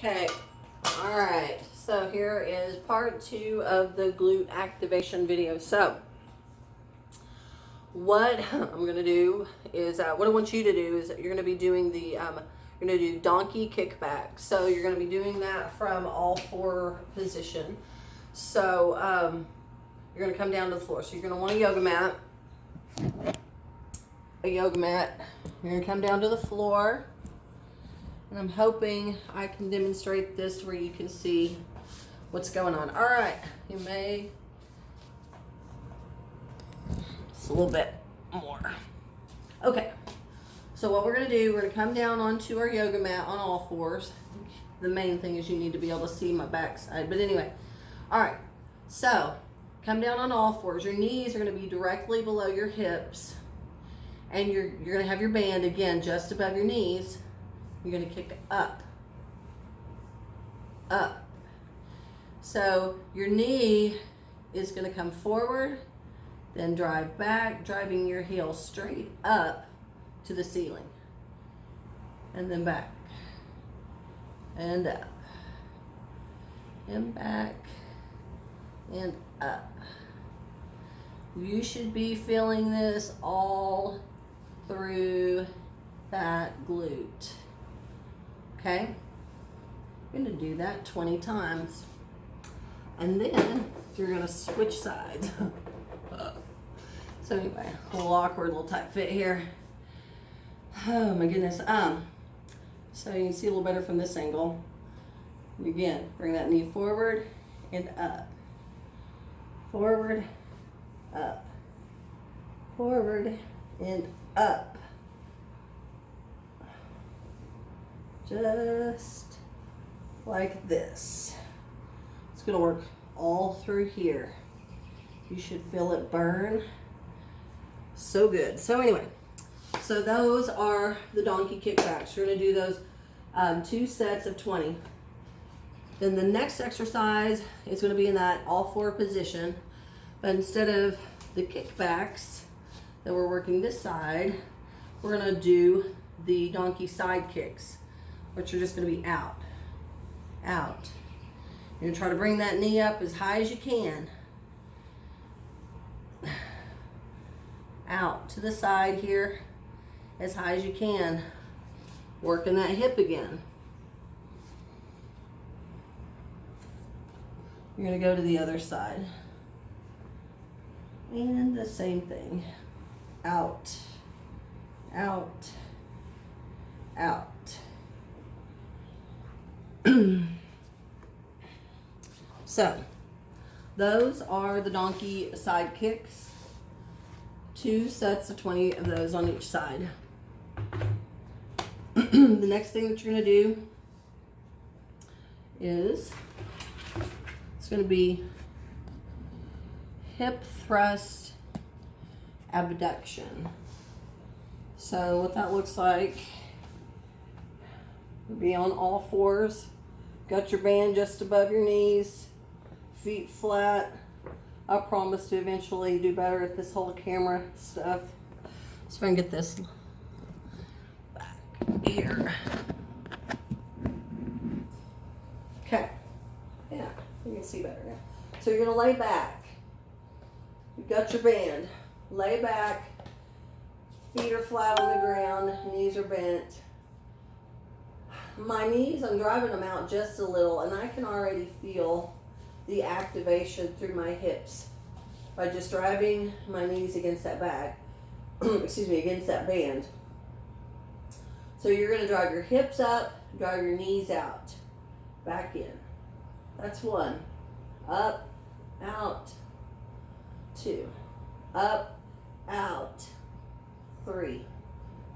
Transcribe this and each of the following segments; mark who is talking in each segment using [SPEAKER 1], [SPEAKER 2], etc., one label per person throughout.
[SPEAKER 1] Okay, all right, so here is part 2 of the glute activation video. So what I'm gonna do is, what I want you to do is you're gonna be doing the, you're gonna do donkey kickback. So you're gonna be doing that from all 4 position. So you're gonna come down to the floor. So you're gonna want a yoga mat. You're gonna come down to the floor. And I'm hoping I can demonstrate this where you can see what's going on. All right, you may, just a little bit more. Okay, so what we're gonna do, we're gonna come down onto our yoga mat on all 4s. The main thing is you need to be able to see my backside, but anyway. All right, so come down on all 4s. Your knees are gonna be directly below your hips, and you're gonna have your band again just above your knees. You're going to kick up, up. So your knee is going to come forward, then drive back, driving your heel straight up to the ceiling. And then back, and up, and back, and up. You should be feeling this all through that glute. Okay, you're gonna do that 20 times. And then you're gonna switch sides. So anyway, a little awkward, little tight fit here. Oh my goodness. So you can see a little better from this angle. And again, bring that knee forward and up. Forward, up. Forward and up. Just like this. It's gonna work all through here. You should feel it burn. So good. So anyway, so those are the donkey kickbacks. You're gonna do those 2 sets of 20. Then the next exercise is gonna be in that all 4 position, but instead of the kickbacks that we're working this side, we're gonna do the donkey side kicks, which are just going to be out, out. You're going to try to bring that knee up as high as you can. Out to the side here, as high as you can. Working that hip again. You're going to go to the other side. And the same thing. Out, out, out. So those are the donkey side kicks. 2 sets of 20 of those on each side. The next thing that you're going to do is it's going to be hip thrust abduction. So what that looks like, be on all 4s, got your band just above your knees, feet flat. I promise to eventually do better at this whole camera stuff. So if I can get this back here. Okay, yeah, you can see better now. So you're gonna lay back. You've got your band, lay back, feet are flat on the ground, knees are bent. My knees, I'm driving them out just a little, and I can already feel the activation through my hips by just driving my knees against that bag, excuse me, against that band. So you're going to drive your hips up, drive your knees out, back in. That's 1. Up, out, 2. Up, out, 3.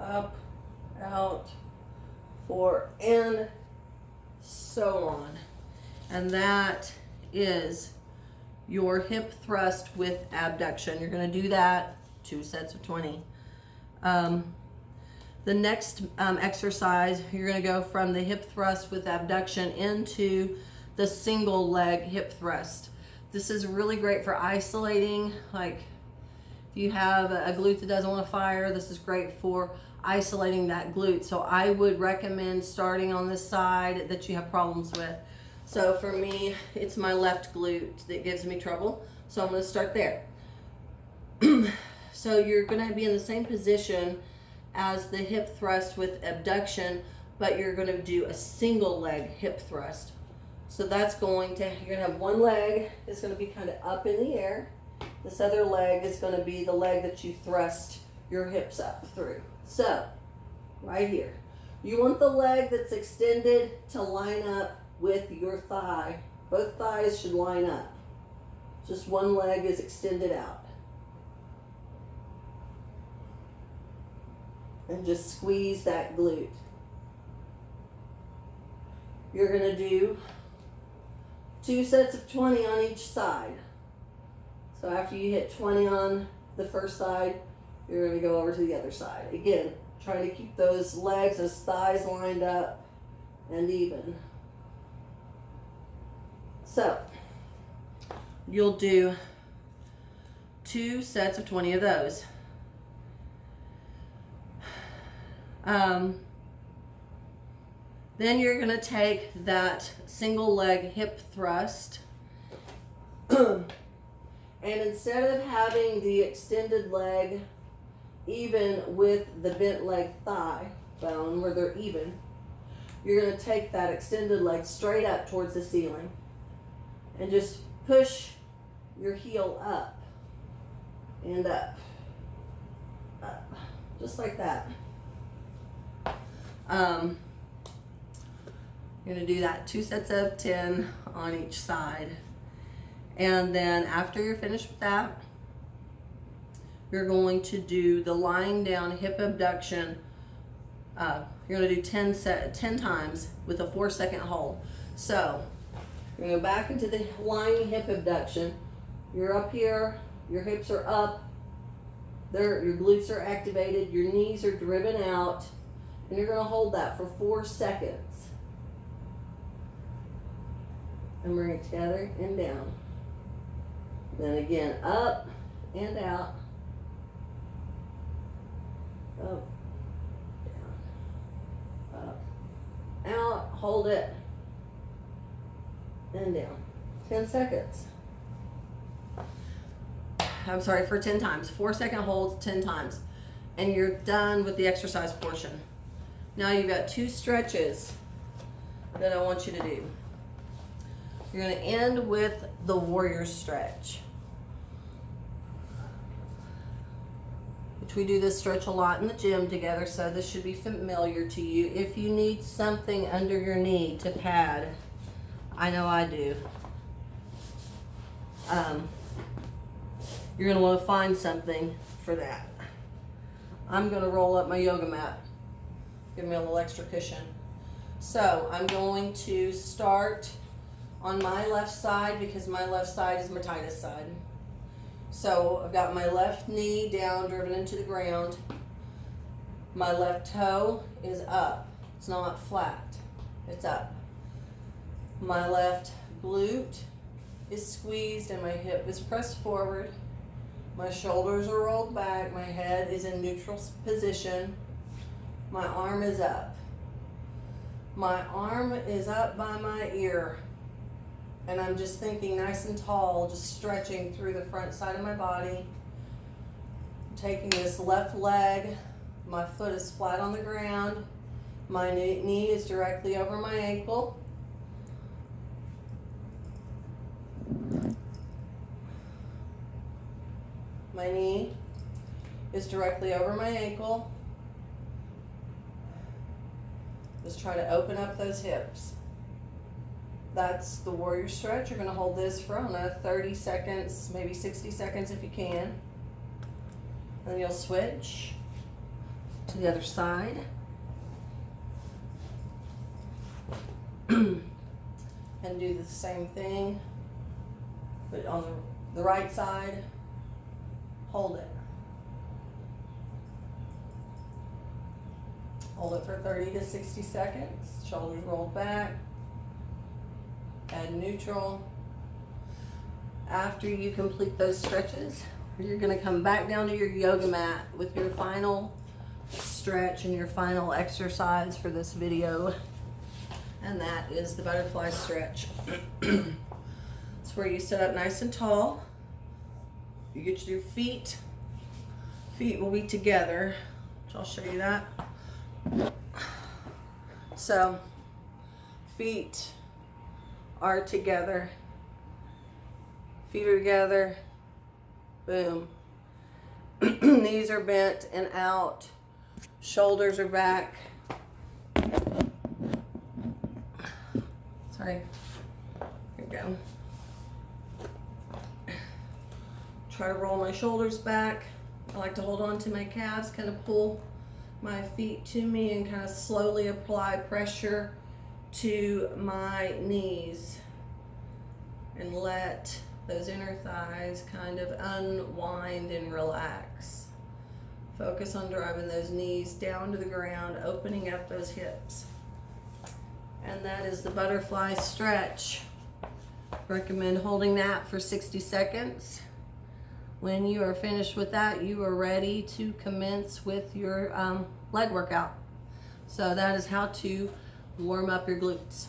[SPEAKER 1] Up, out, 4, and so on. And that is your hip thrust with abduction. You're going to do that 2 sets of 20. The next exercise, you're going to go from the hip thrust with abduction into the single leg hip thrust. This is really great for isolating, like if you have a glute that doesn't want to fire, this is great for isolating that glute. So I would recommend starting on the side that you have problems with. So for me, it's my left glute that gives me trouble. So I'm going to start there. So you're going to be in the same position as the hip thrust with abduction, but you're going to do a single leg hip thrust. So that's going to, you're going to have one leg is going to be kind of up in the air. This other leg is going to be the leg that you thrust your hips up through. So, right here. You want the leg that's extended to line up with your thigh. Both thighs should line up. Just one leg is extended out. And just squeeze that glute. You're going to do 2 sets of 20 on each side. So after you hit 20 on the first side, you're going to go over to the other side. Again, trying to keep those legs, those thighs lined up and even. So, you'll do 2 sets of 20 of those. Then you're going to take that single leg hip thrust and instead of having the extended leg even with the bent leg thigh bone where they're even, you're going to take that extended leg straight up towards the ceiling and just push your heel up and up, just like that. You're going to do that 2 sets of 10 on each side. And then after you're finished with that, you're going to do the lying down hip abduction. You're going to do 10 times with a 4-second hold. So you're going to go back into the lying hip abduction. You're up here, your hips are up, your glutes are activated, your knees are driven out, and you're going to hold that for 4 seconds. And bring it together and down. Then again, up and out. Up, down, up, out, hold it, and down. 10 seconds. I'm sorry, for 10 times. 4-second holds, 10 times. And you're done with the exercise portion. Now you've got 2 stretches that I want you to do. You're going to end with the warrior stretch, which we do this stretch a lot in the gym together, so this should be familiar to you. If you need something under your knee to pad, I know I do. You're going to want to find something for that. I'm going to roll up my yoga mat. Give me a little extra cushion. So I'm going to start on my left side because my left side is my tightest side. So I've got my left knee down, driven into the ground. My left toe is up. It's not flat. It's up. My left glute is squeezed and my hip is pressed forward. My shoulders are rolled back. My head is in neutral position. My arm is up. My arm is up by my ear. And I'm just thinking nice and tall, just stretching through the front side of my body. Taking this left leg, my foot is flat on the ground. My knee is directly over my ankle. My knee is directly over my ankle. Just try to open up those hips. That's the warrior stretch. You're going to hold this for, I don't know, 30 seconds, maybe 60 seconds if you can. Then you'll switch to the other side. And do the same thing, but on the right side, hold it. Hold it for 30 to 60 seconds. Shoulders rolled back. Add neutral. After you complete those stretches, you're going to come back down to your yoga mat with your final stretch and your final exercise for this video. And that is the butterfly stretch. It's where you sit up nice and tall. You get your feet will be together, which I'll show you that. So feet are together, feet are together, boom. Knees are bent and out, shoulders are back. Sorry, here we go. Try to roll my shoulders back. I like to hold on to my calves, kind of pull my feet to me and kind of slowly apply pressure to my knees and let those inner thighs kind of unwind and relax. Focus on driving those knees down to the ground, opening up those hips. And that is the butterfly stretch. Recommend holding that for 60 seconds. When you are finished with that, you are ready to commence with your leg workout. So that is how to warm up your glutes.